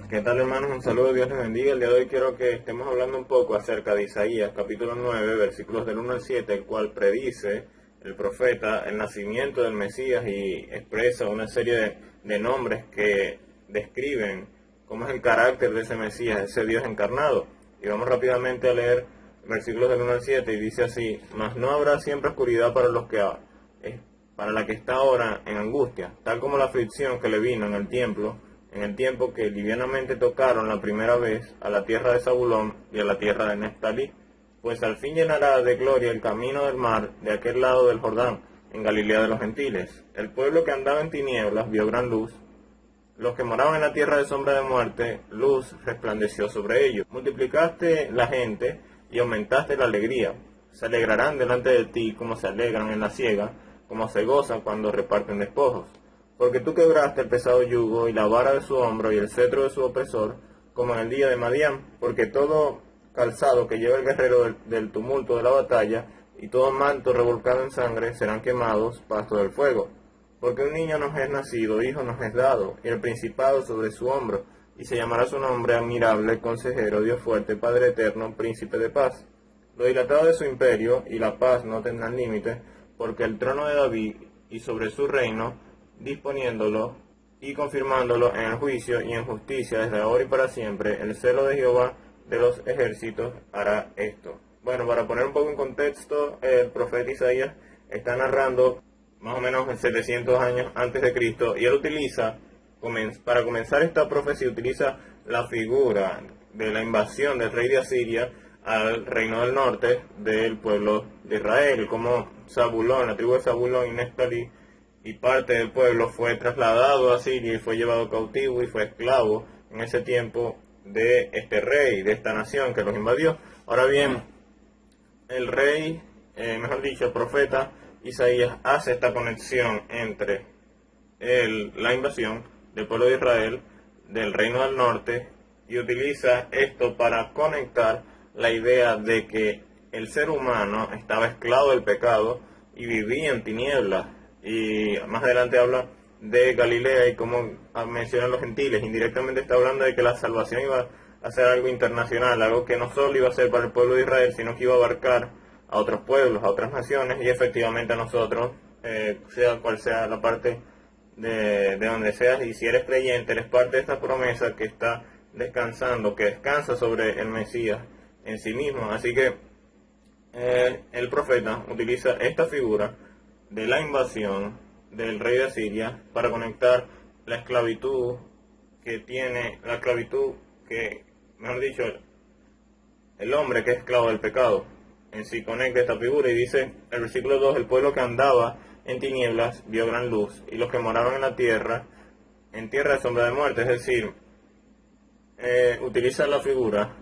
¿Qué tal, hermanos? Un saludo, Dios les bendiga. El día de hoy quiero que estemos hablando un poco acerca de Isaías, capítulo 9, versículos del 1 al 7, el cual predice el profeta el nacimiento del Mesías y expresa una serie de nombres que describen cómo es el carácter de ese Mesías, ese Dios encarnado. Y vamos rápidamente a leer versículos del 1 al 7 y dice así: Mas no habrá siempre oscuridad para para la que está ahora en angustia, tal como la aflicción que le vino en el tiempo que livianamente tocaron la primera vez a la tierra de Zabulón y a la tierra de Neftalí, pues al fin llenará de gloria el camino del mar de aquel lado del Jordán, en Galilea de los gentiles. El pueblo que andaba en tinieblas vio gran luz, los que moraban en la tierra de sombra de muerte, luz resplandeció sobre ellos. Multiplicaste la gente y aumentaste la alegría. Se alegrarán delante de ti como se alegran en la siega, como se gozan cuando reparten despojos. Porque tú quebraste el pesado yugo y la vara de su hombro y el cetro de su opresor, como en el día de Madián, porque todo calzado que lleva el guerrero del tumulto de la batalla y todo manto revolcado en sangre serán quemados, pasto del fuego. Porque un niño nos es nacido, hijo nos es dado, y el principado sobre su hombro, y se llamará su nombre admirable, consejero, Dios fuerte, Padre eterno, príncipe de paz. Lo dilatado de su imperio y la paz no tendrán límite, porque el trono de David y sobre su reino, disponiéndolo y confirmándolo en el juicio y en justicia desde ahora y para siempre, el celo de Jehová de los ejércitos hará esto. Bueno, para poner un poco en contexto, el profeta Isaías está narrando más o menos 700 años antes de Cristo, y él utiliza, para comenzar esta profecía, utiliza la figura de la invasión del rey de Asiria al reino del norte del pueblo de Israel, como Zabulón, la tribu de Zabulón y Neftalí, y parte del pueblo fue trasladado a Siria y fue llevado cautivo y fue esclavo en ese tiempo de este rey, de esta nación que los invadió. Ahora bien, el rey, mejor dicho, el profeta Isaías hace esta conexión entre la invasión del pueblo de Israel, del reino del norte, y utiliza esto para conectar la idea de que el ser humano estaba esclavo del pecado y vivía en tinieblas. Y más adelante habla de Galilea y cómo mencionan los gentiles. Indirectamente está hablando de que la salvación iba a ser algo internacional, algo que no solo iba a ser para el pueblo de Israel, sino que iba a abarcar a otros pueblos, a otras naciones, y efectivamente a nosotros, sea cual sea la parte de donde seas, y si eres creyente, eres parte de esta promesa que está descansando, que descansa sobre el Mesías en sí mismo. Así que el profeta utiliza esta figura de la invasión del rey de Asiria para conectar la esclavitud mejor dicho, el hombre que es esclavo del pecado en sí conecta esta figura, y dice el versículo 2: el pueblo que andaba en tinieblas vio gran luz, y los que moraban en tierra de sombra de muerte, es decir, utiliza la figura,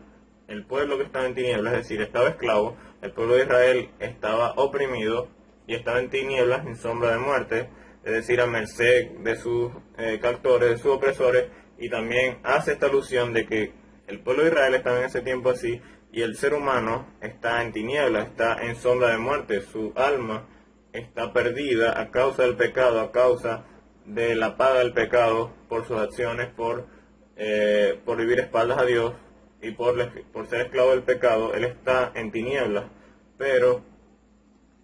el pueblo que estaba en tinieblas, es decir, estaba esclavo, el pueblo de Israel estaba oprimido y estaba en tinieblas, en sombra de muerte, es decir, a merced de sus captores, de sus opresores, y también hace esta alusión de que el pueblo de Israel estaba en ese tiempo así, y el ser humano está en tinieblas, está en sombra de muerte, su alma está perdida a causa del pecado, a causa de la paga del pecado, por sus acciones, por vivir espaldas a Dios, y por ser esclavo del pecado, él está en tinieblas. Pero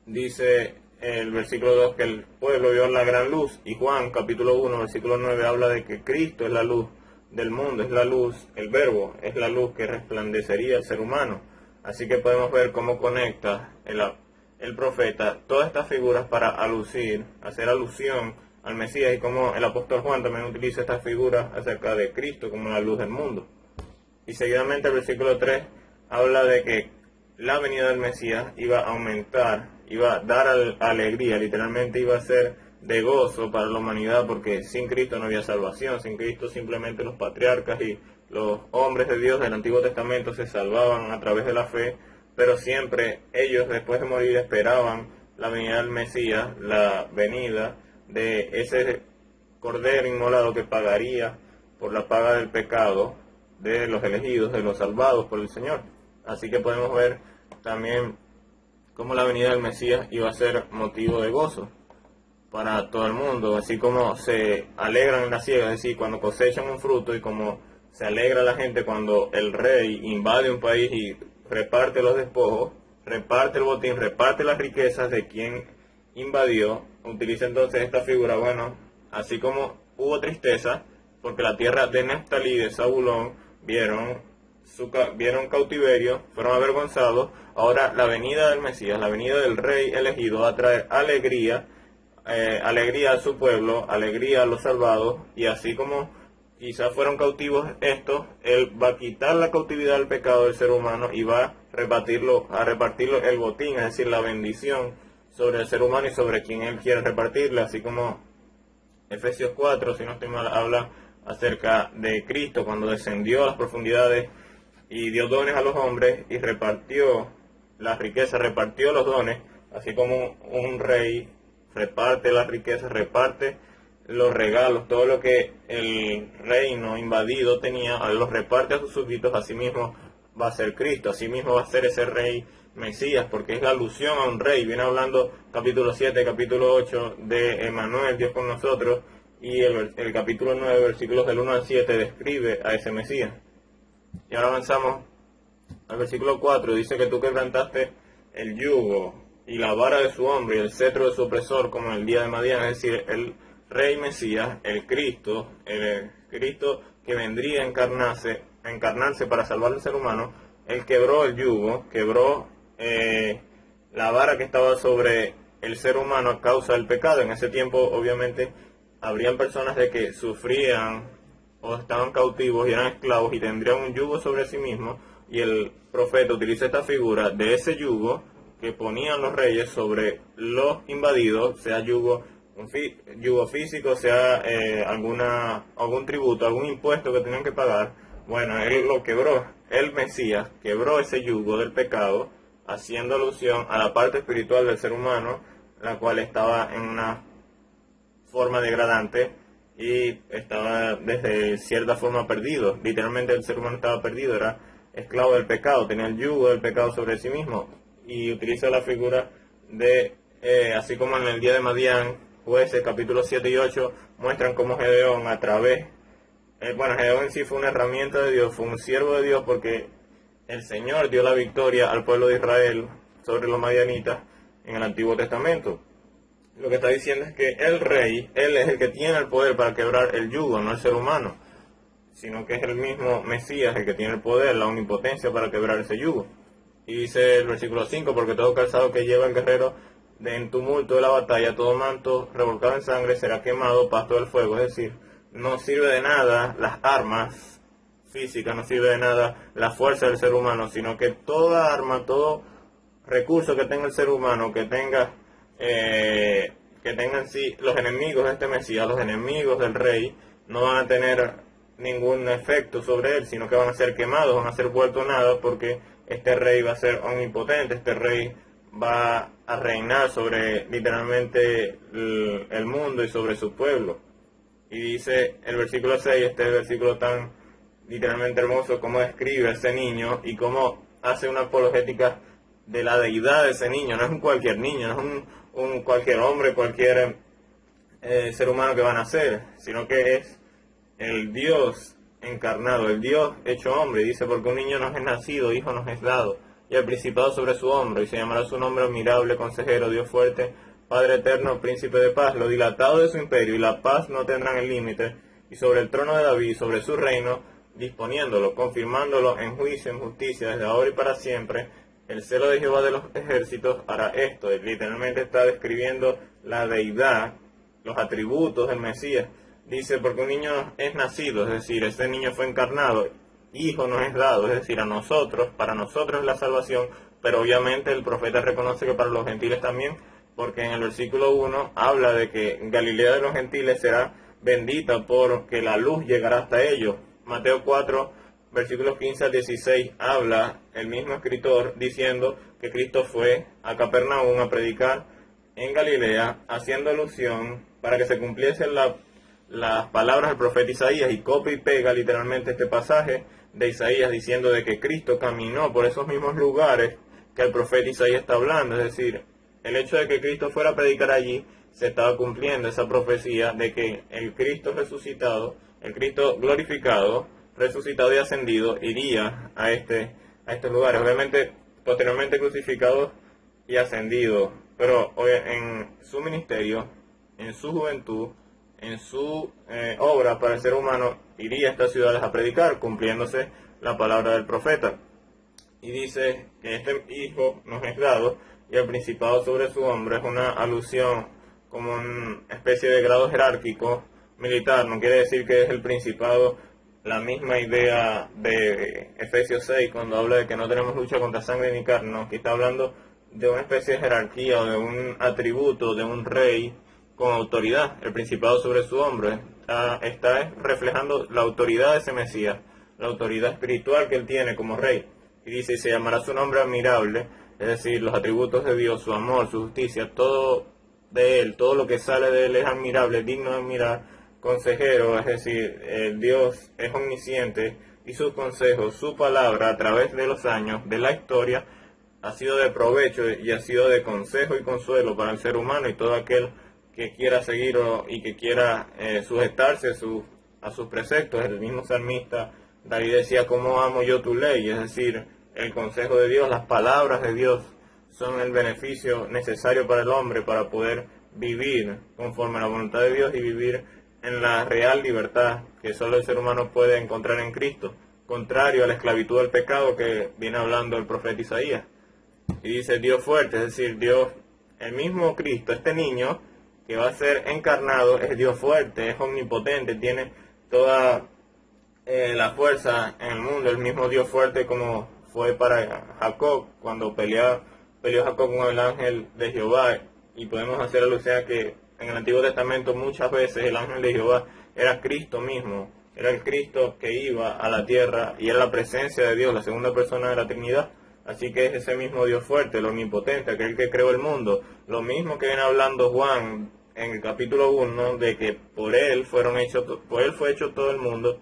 dice el versículo 2 que el pueblo vio la gran luz, y Juan capítulo 1 versículo 9 habla de que Cristo es la luz del mundo, es la luz, el verbo, es la luz que resplandecería al ser humano. Así que podemos ver cómo conecta el profeta todas estas figuras para hacer alusión al Mesías, y cómo el apóstol Juan también utiliza estas figuras acerca de Cristo como la luz del mundo. Y seguidamente el versículo 3 habla de que la venida del Mesías iba a aumentar, iba a dar alegría, literalmente iba a ser de gozo para la humanidad, porque sin Cristo no había salvación. Sin Cristo simplemente los patriarcas y los hombres de Dios del Antiguo Testamento se salvaban a través de la fe, pero siempre ellos, después de morir, esperaban la venida del Mesías, la venida de ese cordero inmolado que pagaría por la paga del pecado de los elegidos, de los salvados por el Señor. Así que podemos ver también cómo la venida del Mesías iba a ser motivo de gozo para todo el mundo, así como se alegran en la siega, es decir, cuando cosechan un fruto, y como se alegra la gente cuando el rey invade un país y reparte los despojos, reparte el botín, reparte las riquezas de quien invadió. Utiliza entonces esta figura, bueno, así como hubo tristeza, porque la tierra de Neftalí, de Zabulón, vieron cautiverio, fueron avergonzados. Ahora la venida del Mesías, la venida del Rey elegido, va a traer alegría, alegría a su pueblo, alegría a los salvados, y así como quizás fueron cautivos estos, Él va a quitar la cautividad del pecado del ser humano y va a repartirlo el botín, es decir, la bendición sobre el ser humano y sobre quien Él quiere repartirla, así como Efesios 4, si no estoy mal, habla acerca de Cristo cuando descendió a las profundidades y dio dones a los hombres y repartió las riquezas, repartió los dones, así como un rey reparte las riquezas, reparte los regalos, todo lo que el reino invadido tenía, los reparte a sus súbditos. Así mismo va a ser Cristo, así mismo va a ser ese rey Mesías, porque es la alusión a un rey. Viene hablando capítulo 7, capítulo 8 de Emmanuel, Dios con nosotros, y el capítulo 9, versículos del 1 al 7, describe a ese Mesías. Y ahora avanzamos al versículo 4, dice que tú quebrantaste el yugo y la vara de su hombre y el cetro de su opresor como en el día de Madián, es decir, el Rey Mesías, el Cristo que vendría a encarnarse para salvar al ser humano. Él quebró el yugo, quebró la vara que estaba sobre el ser humano a causa del pecado. En ese tiempo, obviamente, habrían personas de que sufrían o estaban cautivos y eran esclavos y tendrían un yugo sobre sí mismos, y el profeta utiliza esta figura de ese yugo que ponían los reyes sobre los invadidos, sea yugo físico, sea algún tributo, algún impuesto que tenían que pagar. Bueno, él lo quebró, el Mesías quebró ese yugo del pecado, haciendo alusión a la parte espiritual del ser humano, la cual estaba en una forma degradante y estaba desde cierta forma perdido. Literalmente el ser humano estaba perdido, era esclavo del pecado, tenía el yugo del pecado sobre sí mismo, y utiliza la figura de, así como en el día de Madián, Jueces capítulos 7 y 8 muestran cómo Gedeón Gedeón en sí fue una herramienta de Dios, fue un siervo de Dios, porque el Señor dio la victoria al pueblo de Israel sobre los madianitas en el Antiguo Testamento. Lo que está diciendo es que el rey, él es el que tiene el poder para quebrar el yugo, no el ser humano, sino que es el mismo Mesías el que tiene el poder, la omnipotencia para quebrar ese yugo. Y dice el versículo 5, porque todo calzado que lleva el guerrero en tumulto de la batalla, todo manto revolcado en sangre será quemado, pasto del fuego. Es decir, no sirve de nada las armas físicas, no sirve de nada la fuerza del ser humano, sino que toda arma, todo recurso que tenga el ser humano, que tengan en sí los enemigos de este Mesías, los enemigos del rey, no van a tener ningún efecto sobre él, sino que van a ser quemados, van a ser vueltos nada, porque este rey va a ser omnipotente, este rey va a reinar sobre literalmente el mundo y sobre su pueblo. Y dice el versículo 6, este versículo tan literalmente hermoso, cómo describe a ese niño y cómo hace una apologética de la deidad de ese niño. No es un cualquier niño, no es un cualquier hombre, cualquier ser humano que va a nacer, sino que es el Dios encarnado, el Dios hecho hombre. Dice, porque un niño nos es nacido, hijo nos es dado, y el principado sobre su hombro, y se llamará su nombre admirable, consejero, Dios fuerte, Padre eterno, príncipe de paz. Lo dilatado de su imperio y la paz no tendrán el límite, y sobre el trono de David, sobre su reino, disponiéndolo, confirmándolo en juicio, en justicia, desde ahora y para siempre. El celo de Jehová de los ejércitos hará esto. Literalmente está describiendo la deidad, los atributos del Mesías. Dice, porque un niño es nacido, es decir, ese niño fue encarnado, hijo nos es dado, es decir, a nosotros, para nosotros es la salvación, pero obviamente el profeta reconoce que para los gentiles también, porque en el versículo 1 habla de que Galilea de los gentiles será bendita porque la luz llegará hasta ellos. Mateo 4, versículos 15 al 16, habla el mismo escritor diciendo que Cristo fue a Capernaum a predicar en Galilea, haciendo alusión para que se cumpliesen las palabras del profeta Isaías, y copia y pega literalmente este pasaje de Isaías diciendo de que Cristo caminó por esos mismos lugares que el profeta Isaías está hablando. Es decir, el hecho de que Cristo fuera a predicar allí, se estaba cumpliendo esa profecía de que el Cristo resucitado, el Cristo glorificado, resucitado y ascendido, iría a estos lugares. Obviamente, posteriormente crucificado y ascendido, pero en su ministerio, en su juventud, en su obra para el ser humano, iría a estas ciudades a predicar, cumpliéndose la palabra del profeta. Y dice que este hijo nos es dado y el principado sobre su hombro es una alusión como una especie de grado jerárquico militar. No quiere decir que es el principado la misma idea de Efesios 6 cuando habla de que no tenemos lucha contra sangre ni carne. No, aquí está hablando de una especie de jerarquía o de un atributo de un rey con autoridad, el principado sobre su hombro. Está reflejando la autoridad de ese Mesías, la autoridad espiritual que él tiene como rey. Y dice, y se llamará su nombre admirable, es decir, los atributos de Dios, su amor, su justicia, todo de él, todo lo que sale de él es admirable, digno de admirar, consejero, es decir, Dios es omnisciente y sus consejos, su palabra a través de los años, de la historia, ha sido de provecho y ha sido de consejo y consuelo para el ser humano y todo aquel que quiera seguirlo y que quiera sujetarse a sus preceptos. El mismo salmista David decía, ¿cómo amo yo tu ley? Es decir, el consejo de Dios, las palabras de Dios son el beneficio necesario para el hombre para poder vivir conforme a la voluntad de Dios y vivir en la real libertad que solo el ser humano puede encontrar en Cristo, contrario a la esclavitud del pecado que viene hablando el profeta Isaías. Y dice Dios fuerte, es decir, Dios, el mismo Cristo, este niño que va a ser encarnado, es Dios fuerte, es omnipotente, tiene toda la fuerza en el mundo, el mismo Dios fuerte como fue para Jacob cuando peleó Jacob con el ángel de Jehová. Y podemos hacer alusión a que en el Antiguo Testamento muchas veces el ángel de Jehová era Cristo mismo, era el Cristo que iba a la tierra y era la presencia de Dios, la segunda persona de la Trinidad. Así que es ese mismo Dios fuerte, el omnipotente, aquel que creó el mundo. Lo mismo que viene hablando Juan en el capítulo 1, de que por él fue hecho todo el mundo,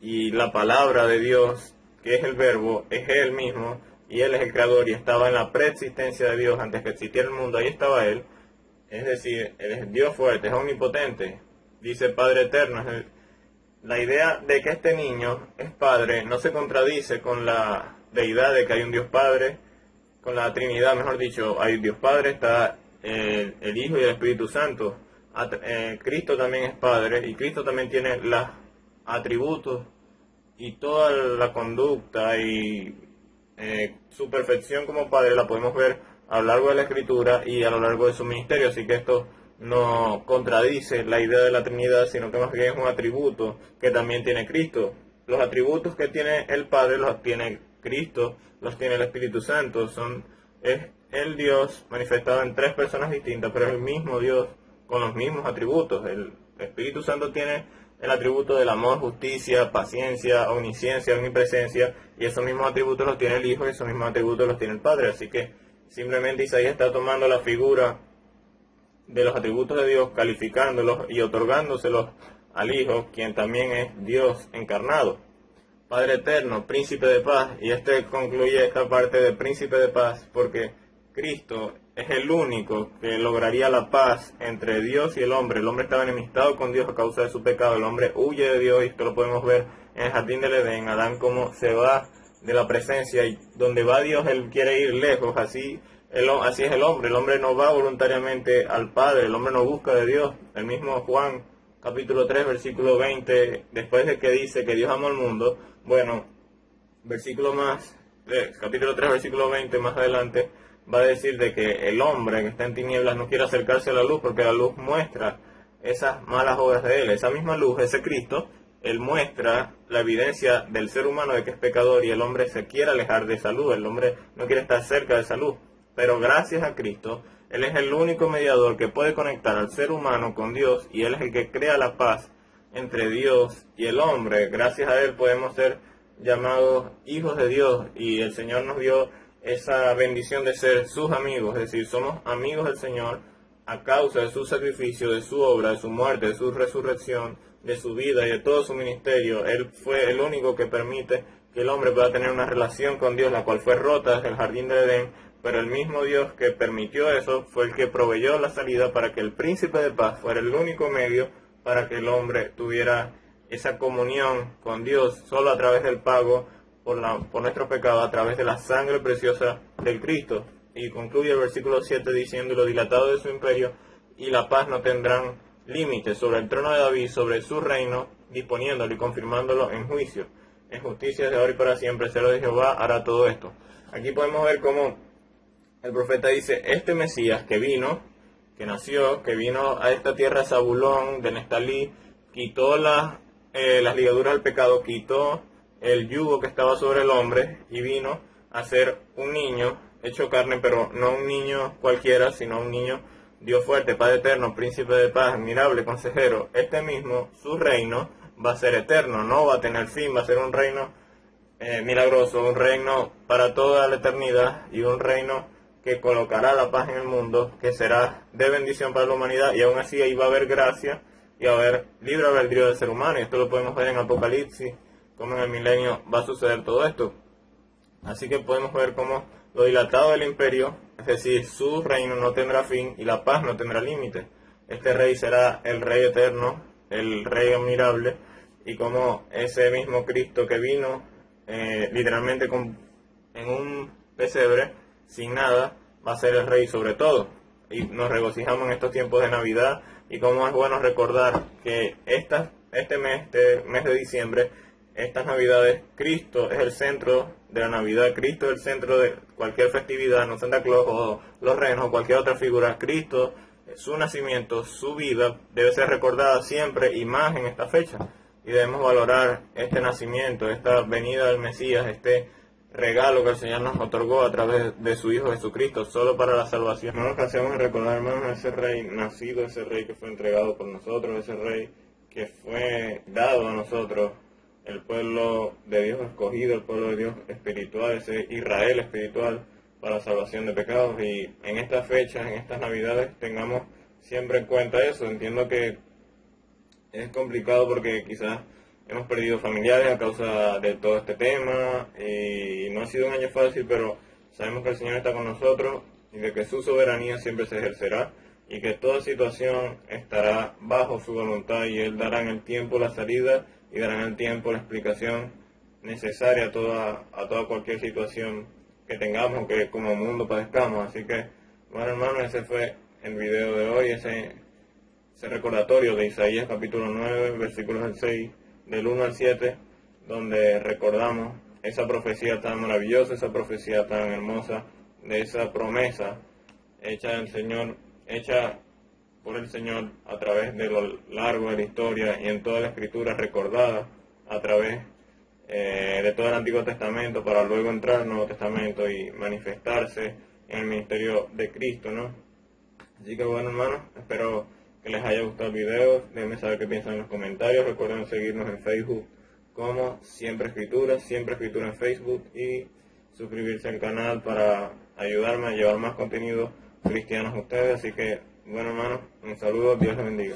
y la palabra de Dios, que es el verbo, es él mismo, y él es el creador, y estaba en la preexistencia de Dios antes que existiera el mundo, ahí estaba él. Es decir, él es Dios fuerte, es omnipotente, dice Padre eterno. La idea de que este niño es Padre no se contradice con la deidad de que hay un Dios Padre, con la Trinidad, mejor dicho, hay un Dios Padre, está el Hijo y el Espíritu Santo. Cristo también es Padre y Cristo también tiene los atributos y toda la conducta y su perfección como Padre la podemos ver a lo largo de la Escritura y a lo largo de su ministerio, así que esto no contradice la idea de la Trinidad, sino que más bien es un atributo que también tiene Cristo. Los atributos que tiene el Padre los tiene Cristo, los tiene el Espíritu Santo. Es el Dios manifestado en tres personas distintas, pero es el mismo Dios con los mismos atributos. El Espíritu Santo tiene el atributo del amor, justicia, paciencia, omnisciencia, omnipresencia, y esos mismos atributos los tiene el Hijo y esos mismos atributos los tiene el Padre. Así que simplemente Isaías está tomando la figura de los atributos de Dios, calificándolos y otorgándoselos al Hijo, quien también es Dios encarnado. Padre eterno, príncipe de paz, y concluye esta parte de príncipe de paz porque Cristo es el único que lograría la paz entre Dios y el hombre. El hombre estaba enemistado con Dios a causa de su pecado, el hombre huye de Dios, y esto lo podemos ver en el jardín del Edén. Adán como se va de la presencia, y donde va Dios él quiere ir lejos. Así es el hombre no va voluntariamente al Padre, el hombre no busca de Dios. El mismo Juan capítulo 3 versículo 20, después de que dice que Dios amó al mundo, capítulo 3 versículo 20 más adelante va a decir de que el hombre que está en tinieblas no quiere acercarse a la luz porque la luz muestra esas malas obras de él. Esa misma luz, ese Cristo, él muestra la evidencia del ser humano de que es pecador, y el hombre se quiere alejar de esa luz, el hombre no quiere estar cerca de esa luz. Pero gracias a Cristo, él es el único mediador que puede conectar al ser humano con Dios, y él es el que crea la paz entre Dios y el hombre. Gracias a él podemos ser llamados hijos de Dios, y el Señor nos dio esa bendición de ser sus amigos, es decir, somos amigos del Señor a causa de su sacrificio, de su obra, de su muerte, de su resurrección, de su vida y de todo su ministerio. Él fue el único que permite que el hombre pueda tener una relación con Dios, la cual fue rota desde el jardín del Edén, pero el mismo Dios que permitió eso fue el que proveyó la salida para que el príncipe de paz fuera el único medio para que el hombre tuviera esa comunión con Dios solo a través del pago por nuestros pecados, a través de la sangre preciosa del Cristo. Y concluye el versículo 7 diciendo: lo dilatado de su imperio y la paz no tendrán límites sobre el trono de David, sobre su reino, disponiéndolo y confirmándolo en juicio, en justicia de ahora y para siempre. El celo de Jehová hará todo esto. Aquí podemos ver cómo el profeta dice: este Mesías que vino, que nació, que vino a esta tierra Zabulón, de Neftalí, quitó las ligaduras del pecado, quitó el yugo que estaba sobre el hombre y vino a ser un niño hecho carne, pero no un niño cualquiera, sino un niño Dios fuerte, Padre eterno, príncipe de paz, admirable, consejero. Este mismo, su reino, va a ser eterno, no va a tener fin, va a ser un reino milagroso, un reino para toda la eternidad y un reino que colocará la paz en el mundo, que será de bendición para la humanidad, y aún así ahí va a haber gracia y va a haber libre albedrío del ser humano, y esto lo podemos ver en Apocalipsis, cómo en el milenio va a suceder todo esto. Así que podemos ver cómo lo dilatado del imperio, es decir, su reino no tendrá fin y la paz no tendrá límite. Este rey será el rey eterno, el rey admirable, y como ese mismo Cristo que vino literalmente en un pesebre, sin nada, va a ser el rey sobre todo. Y nos regocijamos en estos tiempos de Navidad, y como es bueno recordar que este mes de diciembre, estas Navidades, Cristo es el centro de la Navidad, Cristo es el centro de cualquier festividad, no Santa Claus o los renos o cualquier otra figura. Cristo, su nacimiento, su vida debe ser recordada siempre y más en esta fecha. Y debemos valorar este nacimiento, esta venida del Mesías, este regalo que el Señor nos otorgó a través de su Hijo Jesucristo, solo para la salvación. No nos cansemos de recordar, hermanos, a ese Rey nacido, ese Rey que fue entregado por nosotros, ese Rey que fue dado a nosotros, el pueblo de Dios escogido, el pueblo de Dios espiritual, ese Israel espiritual para la salvación de pecados. Y en estas fechas, en estas Navidades, tengamos siempre en cuenta eso. Entiendo que es complicado porque quizás hemos perdido familiares a causa de todo este tema y no ha sido un año fácil, pero sabemos que el Señor está con nosotros y de que su soberanía siempre se ejercerá y que toda situación estará bajo su voluntad, y Él dará en el tiempo la salida y dará en el tiempo la explicación necesaria a toda cualquier situación que tengamos, que como mundo padezcamos. Así que, bueno, hermanos, ese fue el video de hoy, ese recordatorio de Isaías capítulo 9, versículos del 6, del 1 al 7, donde recordamos esa profecía tan maravillosa, esa profecía tan hermosa, de esa promesa hecha por el Señor a través de lo largo de la historia y en toda la escritura recordada a través de todo el Antiguo Testamento, para luego entrar al Nuevo Testamento y manifestarse en el ministerio de Cristo, ¿no? Así que bueno, hermanos, espero que les haya gustado el video. Déjenme saber qué piensan en los comentarios. Recuerden seguirnos en Facebook como Siempre Escritura en Facebook, y suscribirse al canal para ayudarme a llevar más contenido cristianos a ustedes. Así que, bueno, hermanos, un saludo, Dios les bendiga.